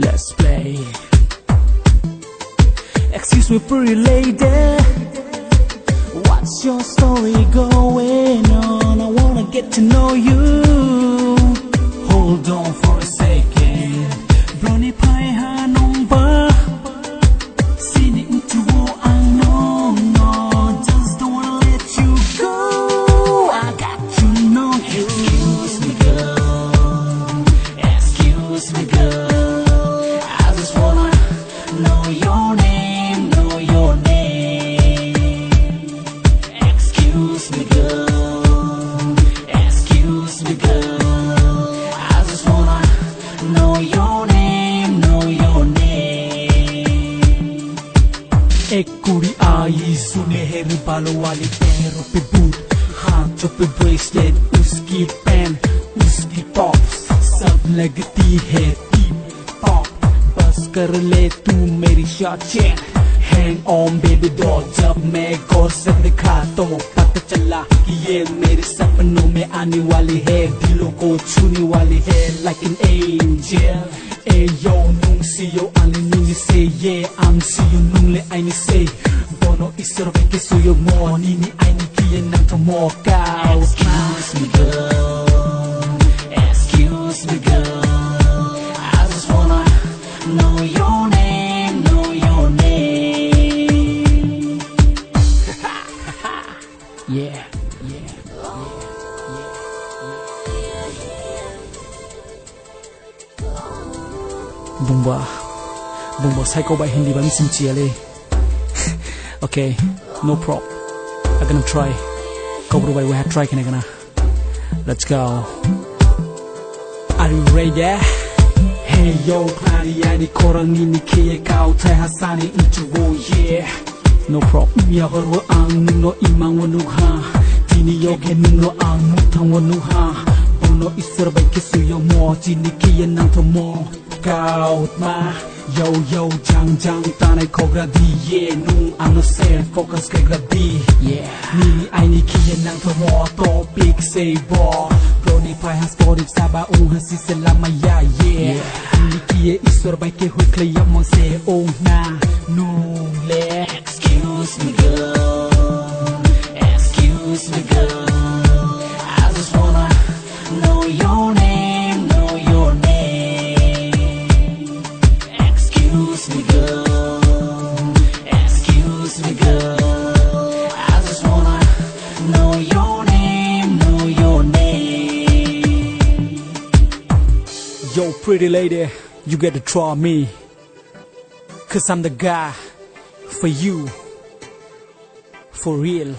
Let's play. Excuse me, pretty lady, what's your story going on? I wanna get to know you. Hold on for a second. Brony pie ha nong ba? Sini into ang no no. Just don't wanna let you go. I got to know you. Excuse me, girl. Excuse me, girl. I just wanna know your name. Know your name. Excuse me, girl. Excuse me, girl. I just wanna know your name. Know your name. Ek kuri aayi sune hai balo wali पैरों पे boot, हाथों पे bracelet, उसकी pan, उसकी pops सब लगती है टीप top. बस कर ले तू मेरी shot check. Hang on baby doll, जब मैं गौर से दिखा तो पता चला कि ये मेरे सपनों में आने वाली है, दिलों को छूने वाली है like an angel. Ayo nung siyo ali nung say yeah, I'm siyo nung le ay ni say bono isorbe ke suyo mo nini ay ni kiye nang tumokaw. Excuse me girl, excuse me girl, I just wanna know your name, know your name. Yeah, yeah. Bumba psycho by hindi ba misin chile. Okay, no prob. I'm gonna try. Kokborok by we have try kena gana. Let's go. Are you ready? Hey yo, klari yani korang ini kiye kau tai hasani intro yeah. No prob. Ya horwa ang no imang wanu ha. Tini yo gen no ang mutang wanu ha. Bono isur by kisuyo mo tini kiye nang to mo. Out ma yo yo jang jang tanay cobra di yeah nung ano self focus kay grabe yeah ni ay ni kiye nang tomoto big say bo brony pie has body saba hasi selama ya yeah ni kiye isor bay ke hui klaya mo se oh na nung le. Excuse me girl, excuse me girl, I just wanna know your name, know your name. Excuse me girl, excuse me girl, I just wanna know your name, know your name. Yo pretty lady, you get to try me, 'cause I'm the guy for you, for real.